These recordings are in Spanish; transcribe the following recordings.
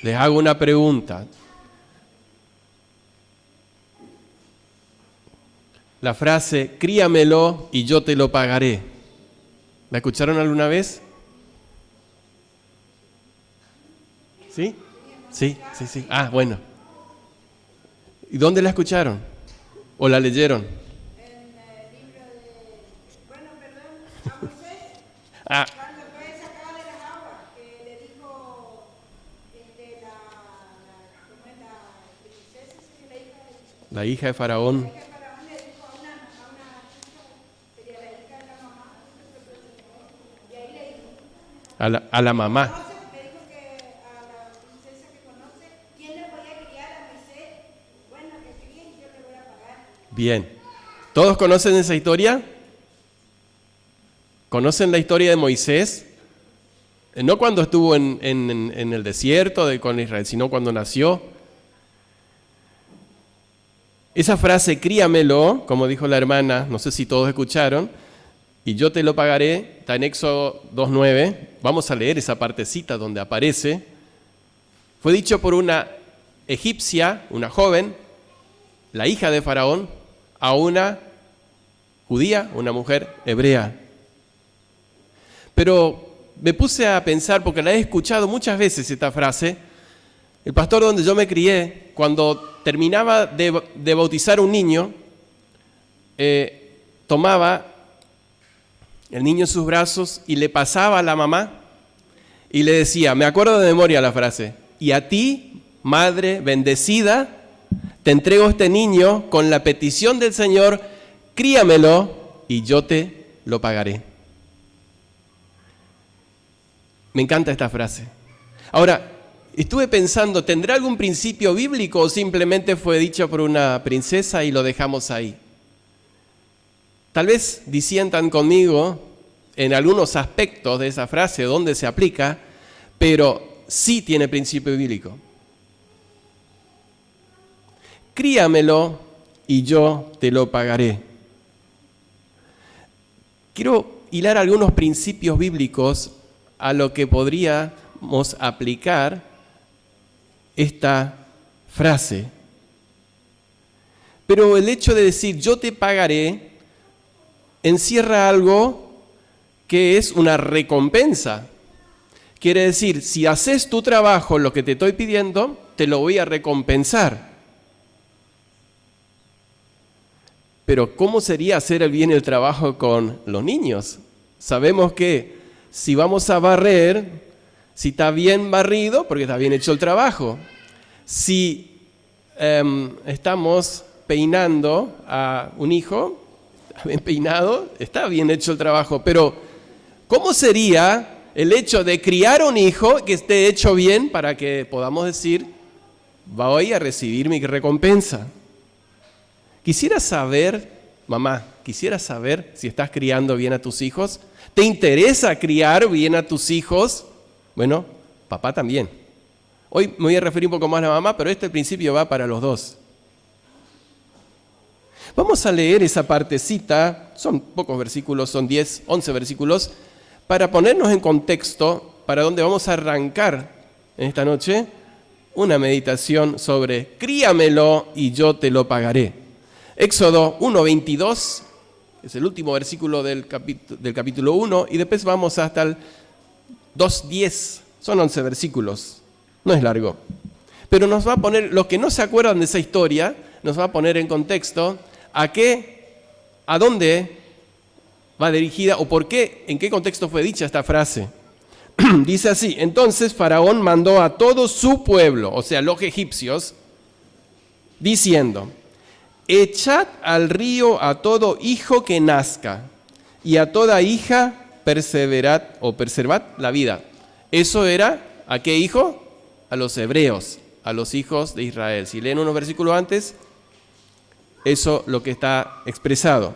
Les hago una pregunta. La frase, críamelo y yo te lo pagaré. ¿La escucharon alguna vez? ¿Sí? Sí. Ah, bueno. ¿Y dónde la escucharon? ¿O la leyeron? En el libro de, a Moisés, Ah, cuando fue sacado de las aguas, que le dijo ¿cómo es la princesa? ¿Sí? la hija de Faraón. La hija de Faraón le dijo a una sería la hija de la mamá, y ahí le dijo, A la mamá. le dijo que a la princesa que conoce, ¿quién le voy a criar a Moisés? Bueno, que críe y yo le voy a pagar. Bien. ¿Todos conocen esa historia? ¿Conocen la historia de Moisés? No cuando estuvo en el desierto con Israel, sino cuando nació. Esa frase, críamelo, como dijo la hermana, no sé si todos escucharon, y yo te lo pagaré, está en Éxodo 2:9. Vamos a leer esa partecita donde aparece. Fue dicho por una egipcia, una joven, la hija de Faraón, a una judía, una mujer hebrea. Pero me puse a pensar, porque la he escuchado muchas veces esta frase. El pastor donde yo me crié, cuando terminaba de bautizar un niño, tomaba el niño en sus brazos y le pasaba a la mamá y le decía, me acuerdo de memoria la frase, y a ti, madre bendecida, te entrego este niño con la petición del Señor, críamelo y yo te lo pagaré. Me encanta esta frase. Ahora, estuve pensando, ¿tendrá algún principio bíblico o simplemente fue dicho por una princesa y lo dejamos ahí? Tal vez disientan conmigo en algunos aspectos de esa frase, donde se aplica, pero sí tiene principio bíblico. Críamelo y yo te lo pagaré. Quiero hilar algunos principios bíblicos a lo que podríamos aplicar esta frase. Pero el hecho de decir yo te pagaré encierra algo que es una recompensa. Quiere decir, si haces tu trabajo, lo que te estoy pidiendo, te lo voy a recompensar. Pero ¿cómo sería hacer bien el trabajo con los niños? Sabemos que si vamos a barrer, si está bien barrido, porque está bien hecho el trabajo. Si estamos peinando a un hijo, está bien peinado, está bien hecho el trabajo. Pero ¿cómo sería el hecho de criar un hijo que esté hecho bien para que podamos decir, voy a recibir mi recompensa? Quisiera saber, mamá, quisiera saber si estás criando bien a tus hijos. ¿Te interesa criar bien a tus hijos? Bueno, papá también. Hoy me voy a referir un poco más a la mamá, pero este principio va para los dos. Vamos a leer esa partecita, son pocos versículos, son 10, 11 versículos, para ponernos en contexto, para donde vamos a arrancar en esta noche una meditación sobre críamelo y yo te lo pagaré. Éxodo 1:22, es el último versículo del capítulo 1, y después vamos hasta el 2:10, son 11 versículos, no es largo. Pero nos va a poner, los que no se acuerdan de esa historia, nos va a poner en contexto a dónde va dirigida o por qué, en qué contexto fue dicha esta frase. Dice así, entonces Faraón mandó a todo su pueblo, o sea, los egipcios, diciendo, echad al río a todo hijo que nazca, y a toda hija perseverad la vida. Eso era, ¿a qué hijo? A los hebreos, a los hijos de Israel. Si leen unos versículos antes, eso lo que está expresado.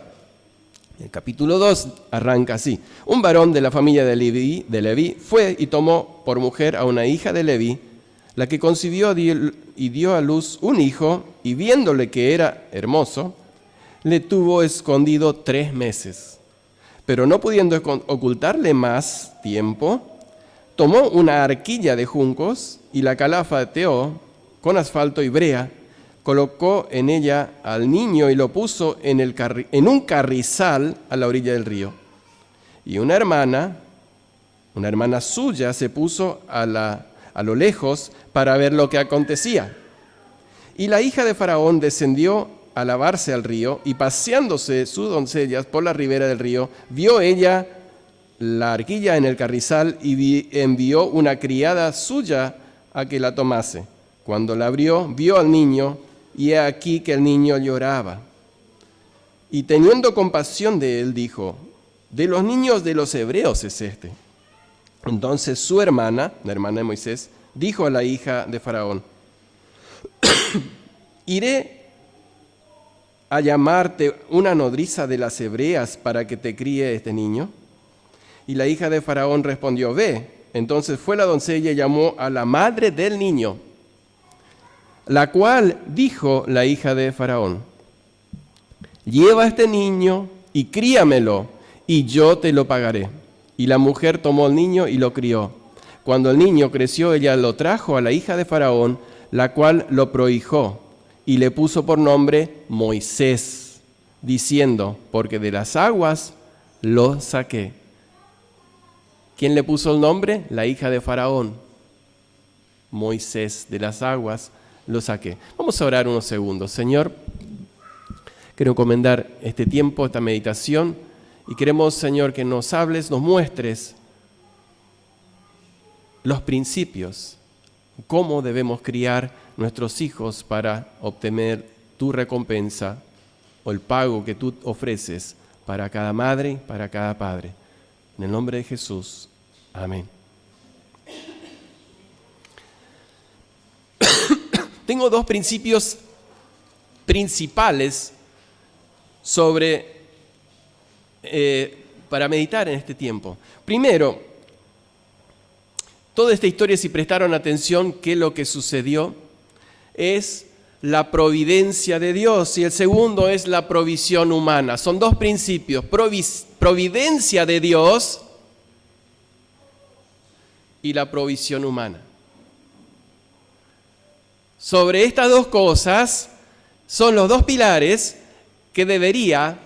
El capítulo 2 arranca así. Un varón de la familia de Leví fue y tomó por mujer a una hija de Leví, la que concibió y dio a luz un hijo, y viéndole que era hermoso, le tuvo escondido 3 meses. Pero no pudiendo ocultarle más tiempo, tomó una arquilla de juncos y la calafateó con asfalto y brea, colocó en ella al niño y lo puso en un carrizal a la orilla del río. Y una hermana suya, se puso a lo lejos para ver lo que acontecía. Y la hija de Faraón descendió a lavarse al río, y paseándose sus doncellas por la ribera del río, vio ella la arquilla en el carrizal y envió una criada suya a que la tomase. Cuando la abrió, vio al niño, y he aquí que el niño lloraba. Y teniendo compasión de él, dijo: de los niños de los hebreos es este. Entonces su hermana, la hermana de Moisés, dijo a la hija de Faraón: iré a llamarte una nodriza de las hebreas para que te críe este niño. Y la hija de Faraón respondió: ve. Entonces fue la doncella y llamó a la madre del niño, la cual dijo la hija de Faraón: lleva este niño y críamelo, y yo te lo pagaré. Y la mujer tomó al niño y lo crió. Cuando el niño creció, ella lo trajo a la hija de Faraón, la cual lo prohijó y le puso por nombre Moisés, diciendo: porque de las aguas lo saqué. ¿Quién le puso el nombre? La hija de Faraón. Moisés, de las aguas lo saqué. Vamos a orar unos segundos. Señor, quiero encomendar este tiempo, esta meditación, y queremos, Señor, que nos hables, nos muestres los principios, cómo debemos criar nuestros hijos para obtener tu recompensa o el pago que tú ofreces para cada madre y para cada padre. En el nombre de Jesús. Amén. Tengo dos principios principales para meditar en este tiempo. Primero, toda esta historia, si prestaron atención, qué es lo que sucedió, es la providencia de Dios, y el segundo es la provisión humana. Son dos principios: providencia de Dios y la provisión humana. Sobre estas dos cosas son los dos pilares que debería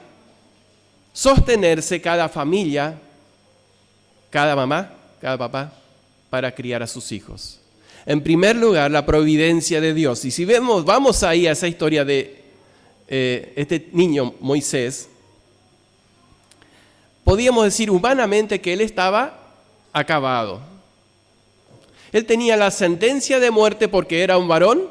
sostenerse cada familia, cada mamá, cada papá, para criar a sus hijos. En primer lugar, la providencia de Dios. Y si vamos ahí a esa historia de este niño Moisés, podríamos decir humanamente que él estaba acabado. Él tenía la sentencia de muerte porque era un varón,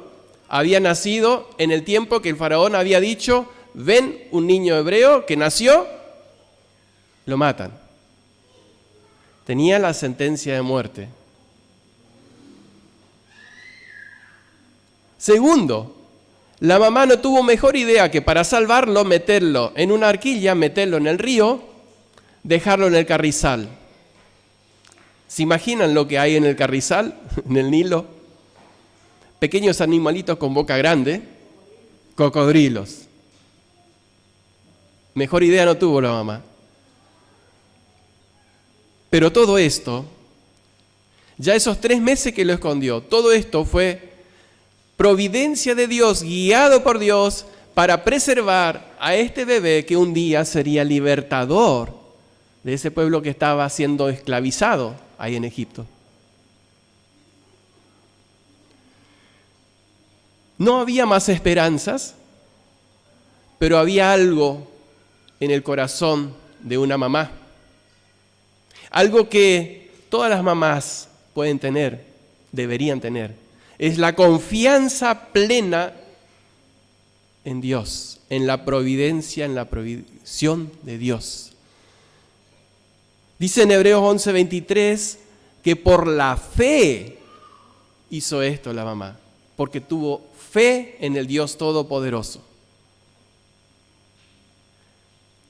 había nacido en el tiempo que el faraón había dicho: ven un niño hebreo que nació, lo matan. Tenía la sentencia de muerte. Segundo, la mamá no tuvo mejor idea que para salvarlo, meterlo en una arquilla, meterlo en el río, dejarlo en el carrizal. ¿Se imaginan lo que hay en el carrizal, en el Nilo? Pequeños animalitos con boca grande, cocodrilos. Mejor idea no tuvo la mamá. Pero todo esto, ya esos 3 meses que lo escondió, todo esto fue providencia de Dios, guiado por Dios, para preservar a este bebé que un día sería libertador de ese pueblo que estaba siendo esclavizado ahí en Egipto. No había más esperanzas, pero había algo en el corazón de una mamá. Algo que todas las mamás pueden tener, deberían tener. Es la confianza plena en Dios, en la providencia, en la provisión de Dios. Dice en Hebreos 11:23 que por la fe hizo esto la mamá, porque tuvo fe en el Dios Todopoderoso.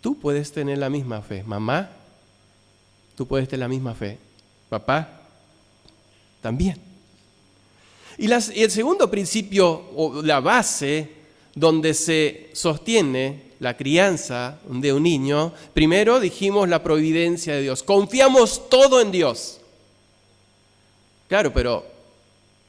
Tú puedes tener la misma fe, mamá, tú puedes tener la misma fe, papá, también. Y el segundo principio, o la base donde se sostiene la crianza de un niño, primero dijimos la providencia de Dios. Confiamos todo en Dios. Claro, pero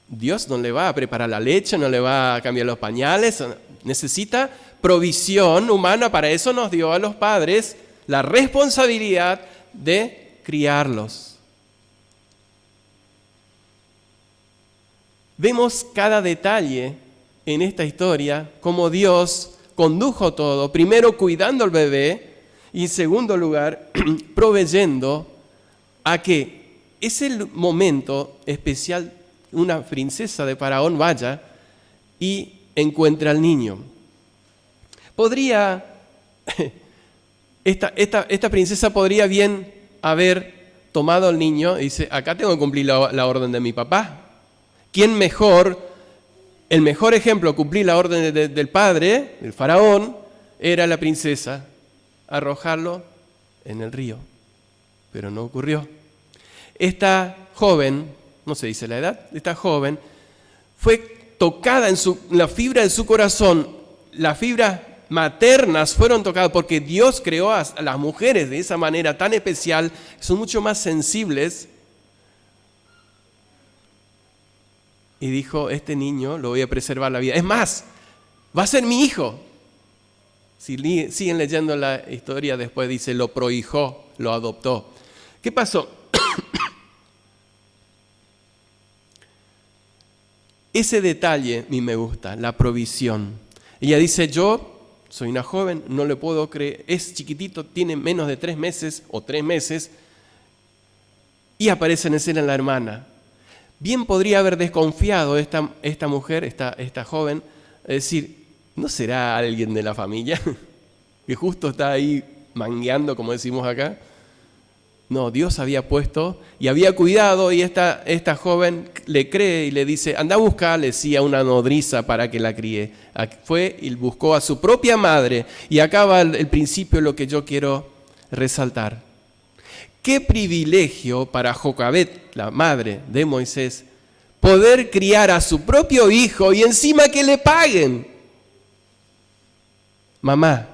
Dios no le va a preparar la leche, no le va a cambiar los pañales, necesita provisión humana, para eso nos dio a los padres la responsabilidad de criarlos. Vemos cada detalle en esta historia, cómo Dios condujo todo, primero cuidando al bebé y en segundo lugar proveyendo a que ese momento especial, una princesa de Faraón vaya y encuentre al niño. Esta princesa podría bien haber tomado al niño y dice, acá tengo que cumplir la orden de mi papá. ¿Quién mejor? El mejor ejemplo, cumplir la orden del padre, del faraón, era la princesa, arrojarlo en el río. Pero no ocurrió. Esta joven, no se dice la edad, esta joven fue tocada en la fibra de su corazón. Las fibras maternas fueron tocadas porque Dios creó a las mujeres de esa manera tan especial, son mucho más sensibles. Y dijo, este niño lo voy a preservar la vida. Es más, va a ser mi hijo. Si siguen leyendo la historia, después dice, lo prohijó, lo adoptó. ¿Qué pasó? Ese detalle a mí me gusta, la provisión. Ella dice, yo soy una joven, no le puedo creer, es chiquitito, tiene menos de 3 meses o 3 meses, y aparece en escena la hermana. Bien podría haber desconfiado esta mujer, esta joven, decir, ¿no será alguien de la familia que justo está ahí mangueando, como decimos acá? No, Dios había puesto y había cuidado, y esta joven le cree y le dice, anda a buscarle, sí, a una nodriza para que la críe. Fue y buscó a su propia madre, y acá va el principio, lo que yo quiero resaltar. Qué privilegio para Jocabet, la madre de Moisés, poder criar a su propio hijo y encima que le paguen. Mamá,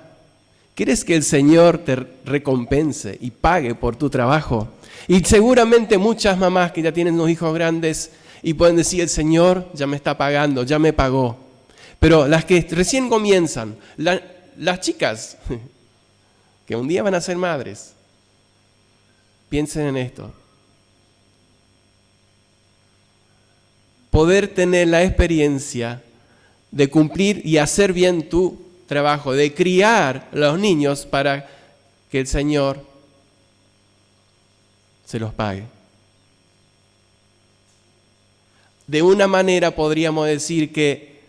¿quieres que el Señor te recompense y pague por tu trabajo? Y seguramente muchas mamás que ya tienen unos hijos grandes y pueden decir, el Señor ya me está pagando, ya me pagó. Pero las que recién comienzan, las chicas que un día van a ser madres, piensen en esto. Poder tener la experiencia de cumplir y hacer bien tu trabajo, de criar a los niños para que el Señor se los pague. De una manera podríamos decir que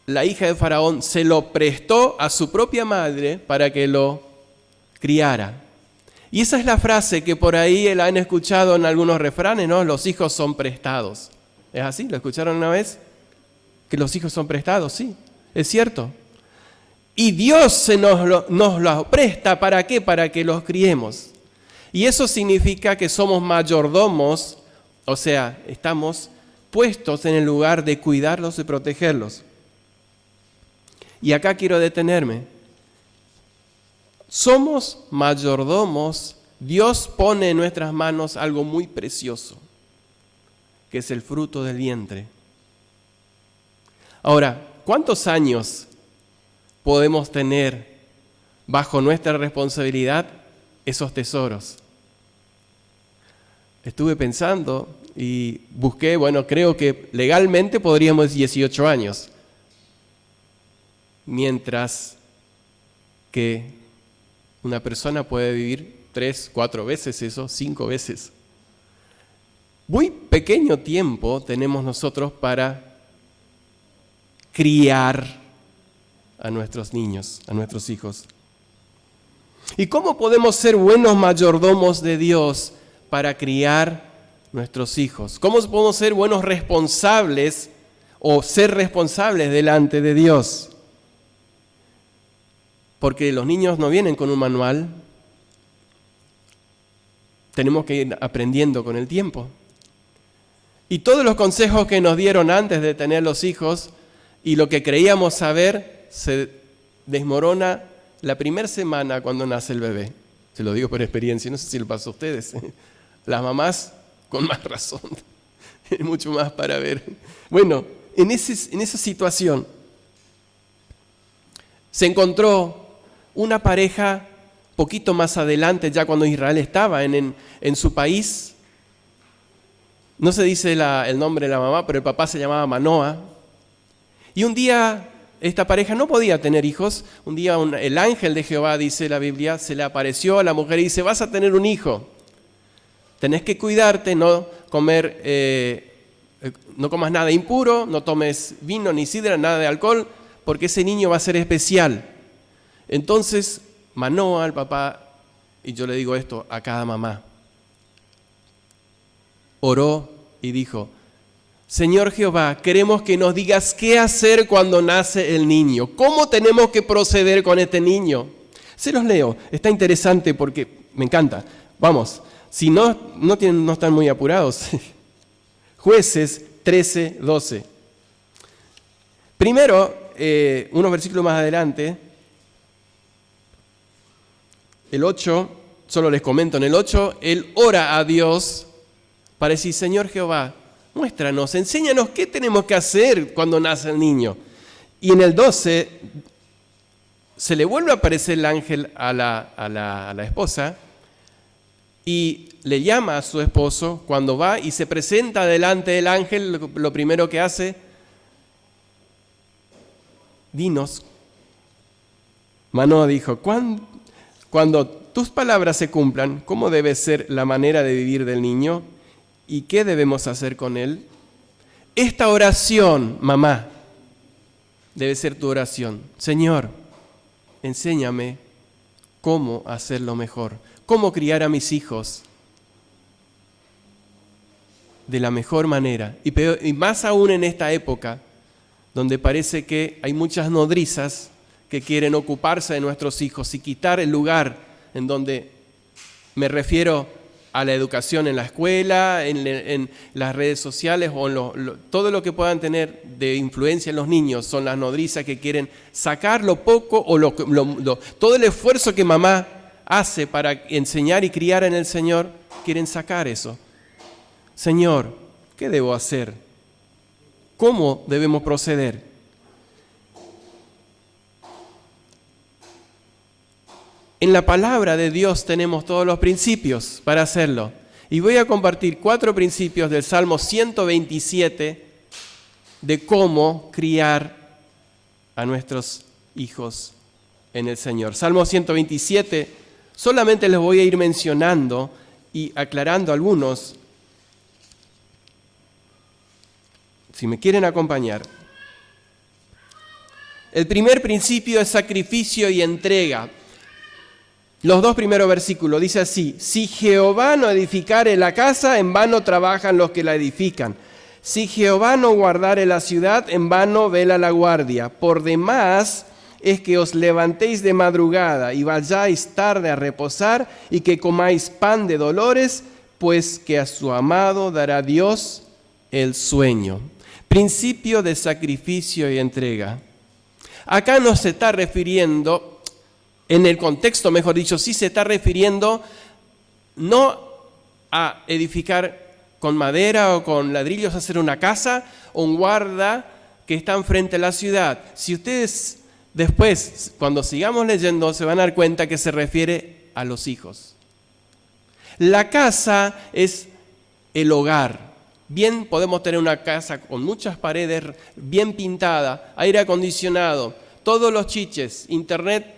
la hija de Faraón se lo prestó a su propia madre para que lo criara. Y esa es la frase que por ahí la han escuchado en algunos refranes, ¿no? Los hijos son prestados. ¿Es así? ¿Lo escucharon una vez? Que los hijos son prestados, sí, es cierto. Y Dios nos los presta, ¿para qué? Para que los criemos. Y eso significa que somos mayordomos, o sea, estamos puestos en el lugar de cuidarlos y protegerlos. Y acá quiero detenerme. Somos mayordomos. Dios pone en nuestras manos algo muy precioso, que es el fruto del vientre. Ahora, ¿cuántos años podemos tener bajo nuestra responsabilidad esos tesoros? Estuve pensando y busqué, creo que legalmente podríamos 18 años, mientras que una persona puede vivir 3, 4 veces eso, 5 veces. Muy pequeño tiempo tenemos nosotros para criar a nuestros niños, a nuestros hijos. ¿Y cómo podemos ser buenos mayordomos de Dios para criar nuestros hijos? ¿Cómo podemos ser buenos responsables o ser responsables delante de Dios? Porque los niños no vienen con un manual. Tenemos que ir aprendiendo con el tiempo. Y todos los consejos que nos dieron antes de tener los hijos y lo que creíamos saber se desmorona la primera semana cuando nace el bebé. Se, Se lo digo por experiencia, no sé si le pasó a ustedes. Las mamás con más razón. Hay mucho más para ver. Bueno, en esa situación se encontró una pareja poquito más adelante, ya cuando Israel estaba en su país. No se dice el nombre de la mamá, pero el papá se llamaba Manoa. Y un día esta pareja no podía tener hijos. Un día el ángel de Jehová, dice la Biblia, se le apareció a la mujer y dice: vas a tener un hijo. Tenés que cuidarte, no comas nada impuro, no tomes vino ni sidra, nada de alcohol, porque ese niño va a ser especial. Entonces Manoa, el papá, y yo le digo esto a cada mamá, oró y dijo: Señor Jehová, queremos que nos digas qué hacer cuando nace el niño. ¿Cómo tenemos que proceder con este niño? Se los leo, está interesante porque me encanta. Vamos, si no están muy apurados. Jueces 13:12. Primero, unos versículos más adelante, el 8, solo les comento en el 8, él ora a Dios para decir: Señor Jehová, muéstranos, enséñanos qué tenemos que hacer cuando nace el niño. Y en el 12 se le vuelve a aparecer el ángel a la esposa y le llama a su esposo. Cuando va y se presenta delante del ángel, lo primero que hace: dinos. Manoa dijo: cuando tus palabras se cumplan, ¿cómo debe ser la manera de vivir del niño? ¿Y qué debemos hacer con él? Esta oración, mamá, debe ser tu oración. Señor, enséñame cómo hacerlo mejor, cómo criar a mis hijos de la mejor manera. Y más aún en esta época, donde parece que hay muchas nodrizas que quieren ocuparse de nuestros hijos y quitar el lugar en donde me refiero a la educación en la escuela, en las redes sociales o todo lo que puedan tener de influencia en los niños. Son las nodrizas que quieren sacar lo poco o todo el esfuerzo que mamá hace para enseñar y criar en el Señor, quieren sacar eso. Señor, ¿qué debo hacer? ¿Cómo debemos proceder? En la palabra de Dios tenemos todos los principios para hacerlo. Y voy a compartir 4 principios del Salmo 127 de cómo criar a nuestros hijos en el Señor. Salmo 127, solamente les voy a ir mencionando y aclarando algunos, si me quieren acompañar. El primer principio es sacrificio y entrega. Los 2 primeros versículos dice así: si Jehová no edificare la casa, en vano trabajan los que la edifican. Si Jehová no guardare la ciudad, en vano vela la guardia. Por demás es que os levantéis de madrugada y vayáis tarde a reposar, y que comáis pan de dolores, pues que a su amado dará Dios el sueño. Principio de sacrificio y entrega. Acá no se está refiriendo, en el contexto, mejor dicho, sí se está refiriendo no a edificar con madera o con ladrillos, hacer una casa o un guarda que está enfrente de la ciudad. Si ustedes después, cuando sigamos leyendo, se van a dar cuenta que se refiere a los hijos. La casa es el hogar. Bien, podemos tener una casa con muchas paredes, bien pintada, aire acondicionado, todos los chiches, internet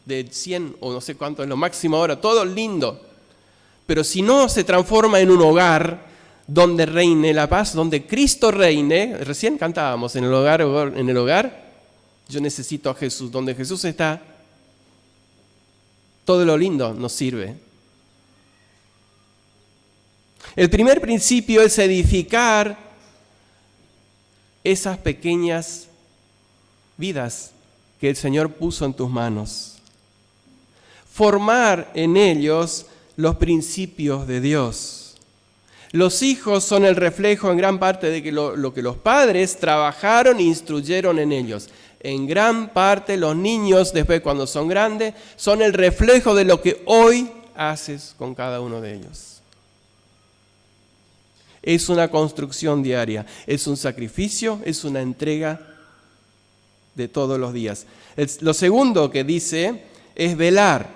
de 100 o no sé cuánto es lo máximo ahora, todo lindo. Pero si no se transforma en un hogar donde reine la paz, donde Cristo reine, recién cantábamos en el hogar, yo necesito a Jesús. Donde Jesús está, todo lo lindo nos sirve. El primer principio es edificar esas pequeñas vidas que el Señor puso en tus manos. Formar en ellos los principios de Dios. Los hijos son el reflejo en gran parte de lo que los padres trabajaron e instruyeron en ellos. En gran parte los niños, después cuando son grandes, son el reflejo de lo que hoy haces con cada uno de ellos. Es una construcción diaria, es un sacrificio, es una entrega de todos los días. Lo segundo que dice es velar.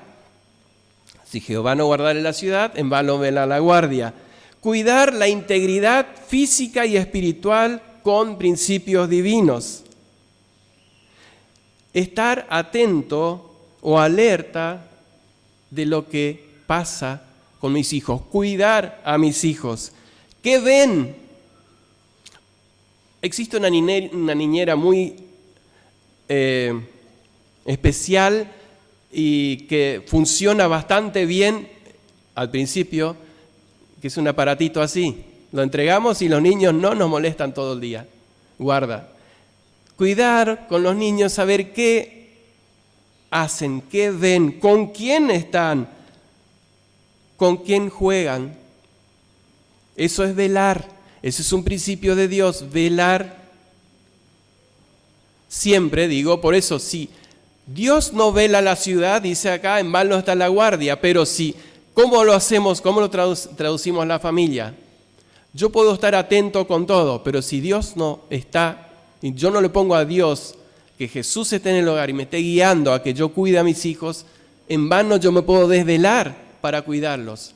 Si Jehová no guardare la ciudad, en vano vela la guardia. Cuidar la integridad física y espiritual con principios divinos. Estar atento o alerta de lo que pasa con mis hijos. Cuidar a mis hijos. ¿Qué ven? Existe una niñera muy especial y que funciona bastante bien al principio, que es un aparatito así. Lo entregamos y los niños no nos molestan todo el día. Guarda. Cuidar con los niños, saber qué hacen, qué ven, con quién están, con quién juegan. Eso es velar. Ese es un principio de Dios, velar. Siempre digo, por eso, si Dios no vela la ciudad, dice acá, en vano está la guardia, pero si, ¿cómo lo hacemos? ¿Cómo lo traducimos la familia? Yo puedo estar atento con todo, pero si Dios no está, y yo no le pongo a Dios que Jesús esté en el hogar y me esté guiando a que yo cuide a mis hijos, en vano yo me puedo desvelar para cuidarlos.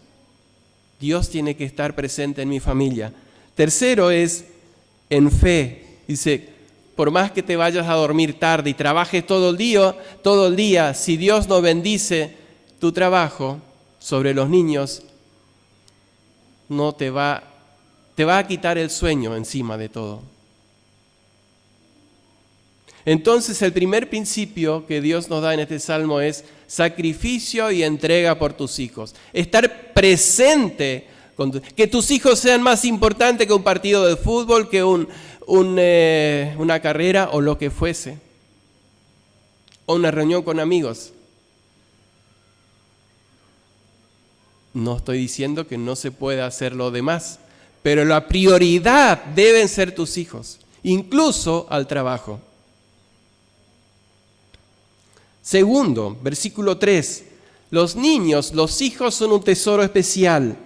Dios tiene que estar presente en mi familia. Tercero es en fe. Dice, por más que te vayas a dormir tarde y trabajes todo el día, si Dios no bendice tu trabajo sobre los niños, no te va a quitar el sueño encima de todo. Entonces el primer principio que Dios nos da en este salmo es sacrificio y entrega por tus hijos. Estar presente, que tus hijos sean más importantes que un partido de fútbol, que una carrera o lo que fuese, o una reunión con amigos. No estoy diciendo que no se pueda hacer lo demás, pero la prioridad deben ser tus hijos, incluso al trabajo. Segundo, versículo 3, los niños, los hijos son un tesoro especial.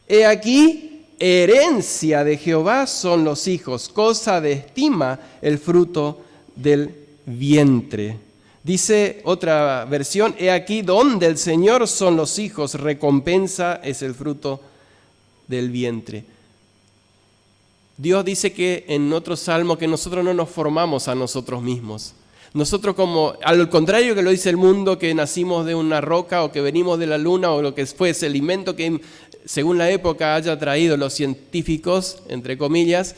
He aquí, herencia de Jehová son los hijos, cosa de estima el fruto del vientre. Dice otra versión, he aquí donde el Señor son los hijos, recompensa es el fruto del vientre. Dios dice que en otro salmo que nosotros no nos formamos a nosotros mismos. Nosotros como, al contrario que lo dice el mundo, que nacimos de una roca o que venimos de la luna o lo que fuese, el invento que según la época haya traído los científicos, entre comillas,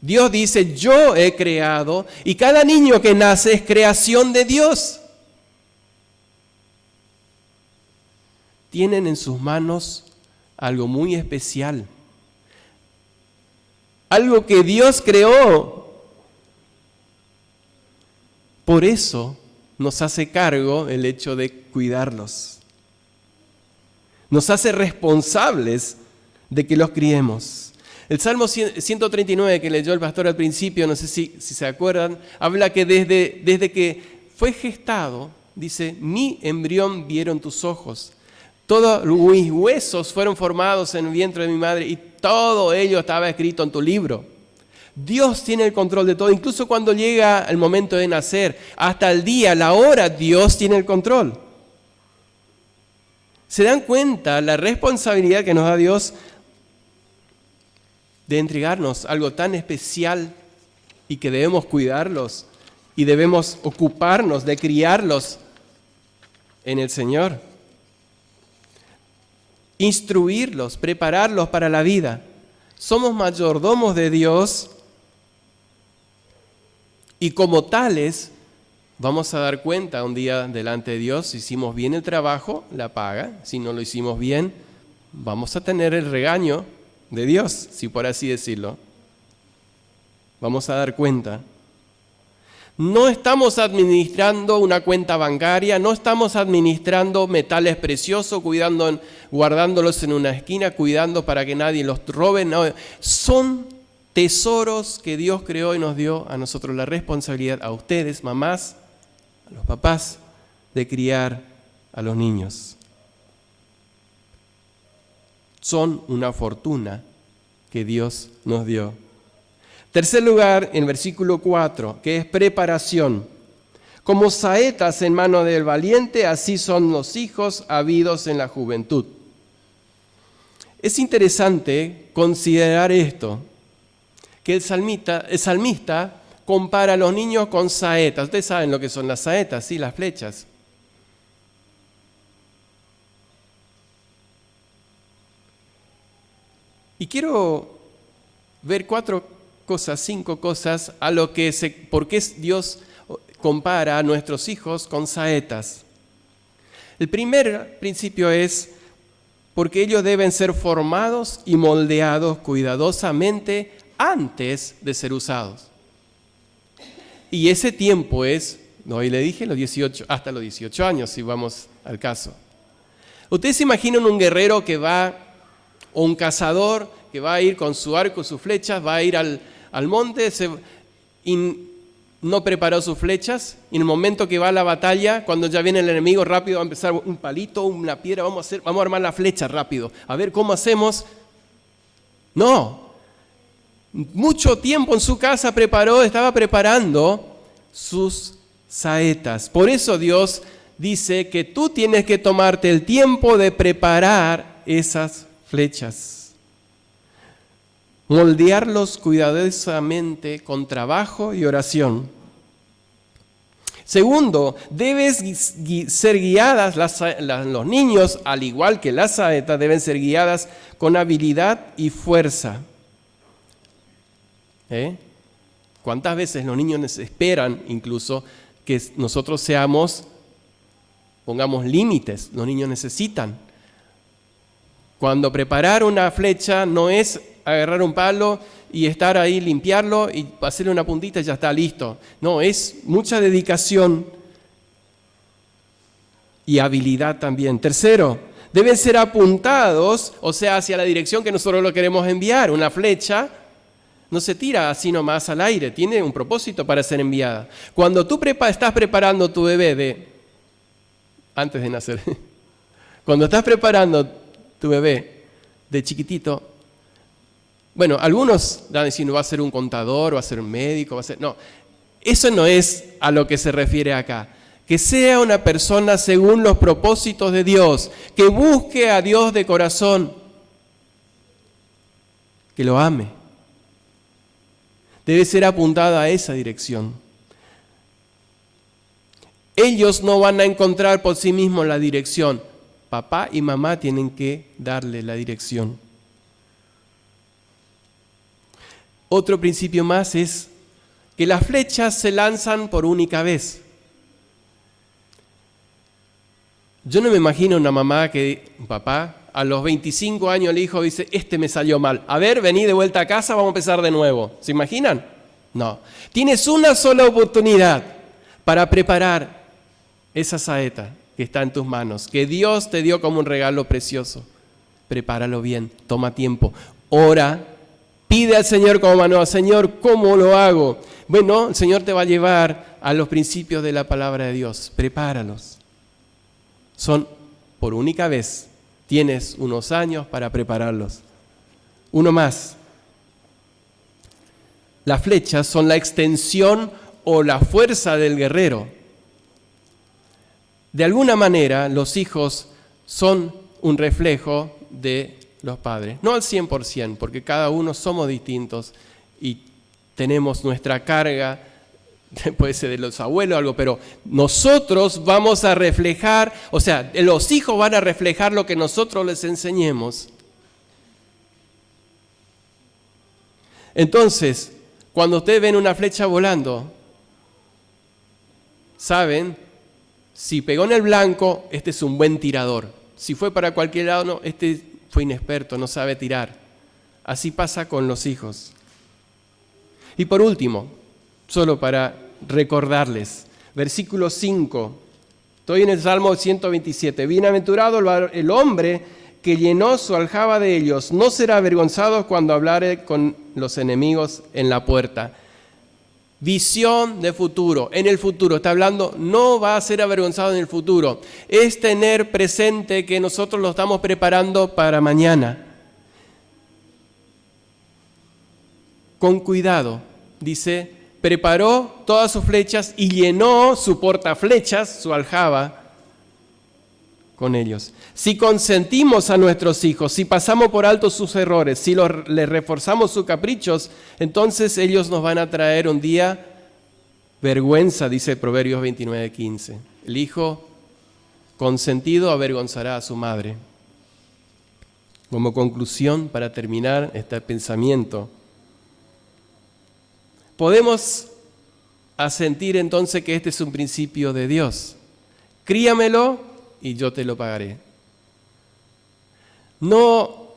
Dios dice, yo he creado, y cada niño que nace es creación de Dios. Tienen en sus manos algo muy especial, algo que Dios creó. Por eso nos hace cargo el hecho de cuidarlos. Nos hace responsables de que los criemos. El Salmo 139 que leyó el pastor al principio, no sé si se acuerdan, habla que desde que fue gestado, dice, mi embrión vieron tus ojos. Todos mis huesos fueron formados en el vientre de mi madre y todo ello estaba escrito en tu libro. Dios tiene el control de todo, incluso cuando llega el momento de nacer, hasta el día, la hora, Dios tiene el control. ¿Se dan cuenta la responsabilidad que nos da Dios de entregarnos algo tan especial y que debemos cuidarlos y debemos ocuparnos de criarlos en el Señor? Instruirlos, prepararlos para la vida. Somos mayordomos de Dios y como tales vamos a dar cuenta un día delante de Dios si hicimos bien el trabajo, la paga. Si no lo hicimos bien, vamos a tener el regaño de Dios, si por así decirlo. Vamos a dar cuenta. No estamos administrando una cuenta bancaria, no estamos administrando metales preciosos, guardándolos en una esquina, cuidando para que nadie los robe. No. Son tesoros que Dios creó y nos dio a nosotros la responsabilidad, a ustedes, mamás, a los papás, de criar a los niños. Son una fortuna que Dios nos dio. Tercer lugar, en versículo 4, que es preparación. Como saetas en mano del valiente, así son los hijos habidos en la juventud. Es interesante considerar esto, que el salmista compara a los niños con saetas. Ustedes saben lo que son las saetas, ¿sí? Las flechas. Y quiero ver 5 cosas a lo que por qué Dios compara a nuestros hijos con saetas. El primer principio es porque ellos deben ser formados y moldeados cuidadosamente antes de ser usados. Y ese tiempo es, hoy le dije, hasta los 18 años, si vamos al caso. Ustedes se imaginan un guerrero que va, o un cazador que va a ir con su arco, sus flechas, va a ir al monte y no preparó sus flechas, y en el momento que va a la batalla, cuando ya viene el enemigo, rápido va a empezar un palito, una piedra, vamos a armar la flecha rápido, a ver cómo hacemos. No, mucho tiempo en su casa estaba preparando sus saetas. Por eso Dios dice que tú tienes que tomarte el tiempo de preparar esas flechas. Moldearlos cuidadosamente con trabajo y oración. Segundo, debes ser guiadas, los niños, al igual que las saetas, deben ser guiadas con habilidad y fuerza. ¿Cuántas veces los niños esperan incluso que nosotros pongamos límites? Los niños necesitan. Cuando preparar una flecha no es agarrar un palo y estar ahí, limpiarlo y hacerle una puntita y ya está listo. No, es mucha dedicación y habilidad también. Tercero, deben ser apuntados, o sea, hacia la dirección que nosotros lo queremos enviar. Una flecha no se tira así nomás al aire, tiene un propósito para ser enviada. Cuando tú estás preparando tu bebé antes de nacer, cuando estás preparando tu bebé de chiquitito, bueno, algunos van a decir, no va a ser un contador, va a ser un médico, No, eso no es a lo que se refiere acá. Que sea una persona según los propósitos de Dios, que busque a Dios de corazón, que lo ame. Debe ser apuntada a esa dirección. Ellos no van a encontrar por sí mismos la dirección. Papá y mamá tienen que darle la dirección. Otro principio más es que las flechas se lanzan por única vez. Yo no me imagino un papá, a los 25 años el hijo dice, me salió mal. A ver, vení de vuelta a casa, vamos a empezar de nuevo. ¿Se imaginan? No. Tienes una sola oportunidad para preparar esa saeta que está en tus manos, que Dios te dio como un regalo precioso. Prepáralo bien, toma tiempo, ora. Pide al Señor como mano, Señor, ¿cómo lo hago? Bueno, el Señor te va a llevar a los principios de la palabra de Dios. Prepáralos. Son por única vez. Tienes unos años para prepararlos. Uno más. Las flechas son la extensión o la fuerza del guerrero. De alguna manera, los hijos son un reflejo de los padres, no al 100%, porque cada uno somos distintos y tenemos nuestra carga, puede ser de los abuelos o algo, pero nosotros vamos a reflejar, o sea, los hijos van a reflejar lo que nosotros les enseñemos. Entonces, cuando ustedes ven una flecha volando, saben, si pegó en el blanco, este es un buen tirador. Si fue para cualquier lado, no, fue inexperto, no sabe tirar. Así pasa con los hijos. Y por último, solo para recordarles, versículo 5, estoy en el Salmo 127, bienaventurado el hombre que llenó su aljaba de ellos, no será avergonzado cuando hablare con los enemigos en la puerta. Visión de futuro, en el futuro, está hablando, no va a ser avergonzado en el futuro, es tener presente que nosotros lo estamos preparando para mañana. con cuidado. Dice, preparó todas sus flechas y llenó su portaflechas, su aljaba, con ellos. Si consentimos a nuestros hijos, si pasamos por alto sus errores, si les reforzamos sus caprichos, entonces ellos nos van a traer un día vergüenza, dice Proverbios 29:15. El hijo consentido avergonzará a su madre. Como conclusión, para terminar este pensamiento, podemos asentir entonces que este es un principio de Dios. Críamelo y yo te lo pagaré. No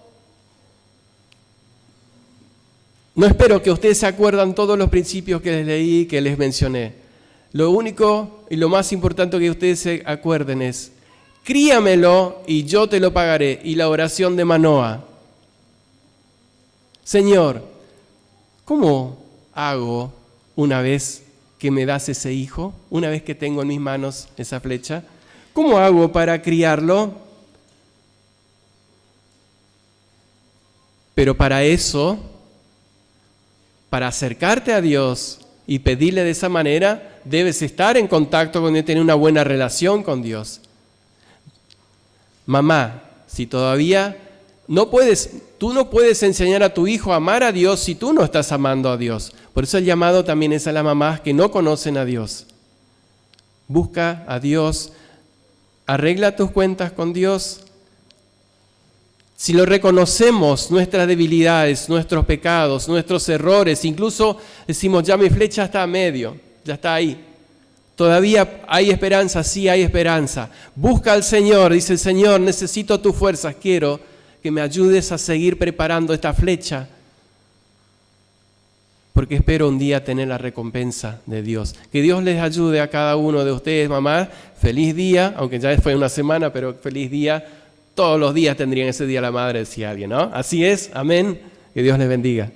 espero que ustedes se acuerdan todos los principios que les leí, que les mencioné. Lo único y lo más importante que ustedes se acuerden es, críamelo y yo te lo pagaré. Y la oración de Manoa. Señor, ¿cómo hago una vez que me das ese hijo? Una vez que tengo en mis manos esa flecha. ¿Cómo hago para criarlo? Pero para eso, para acercarte a Dios y pedirle de esa manera, debes estar en contacto con Él, tener una buena relación con Dios. Mamá, si todavía tú no puedes enseñar a tu hijo a amar a Dios si tú no estás amando a Dios. Por eso el llamado también es a las mamás que no conocen a Dios. Busca a Dios. Arregla tus cuentas con Dios. Si lo reconocemos, nuestras debilidades, nuestros pecados, nuestros errores, incluso decimos, ya mi flecha está a medio, ya está ahí. Todavía hay esperanza, sí hay esperanza. Busca al Señor, dice el Señor, necesito tus fuerzas, quiero que me ayudes a seguir preparando esta flecha, porque espero un día tener la recompensa de Dios. Que Dios les ayude a cada uno de ustedes, mamá. Feliz día, aunque ya fue una semana, pero feliz día. Todos los días tendrían ese día la madre, decía alguien, ¿no? Así es, amén. Que Dios les bendiga.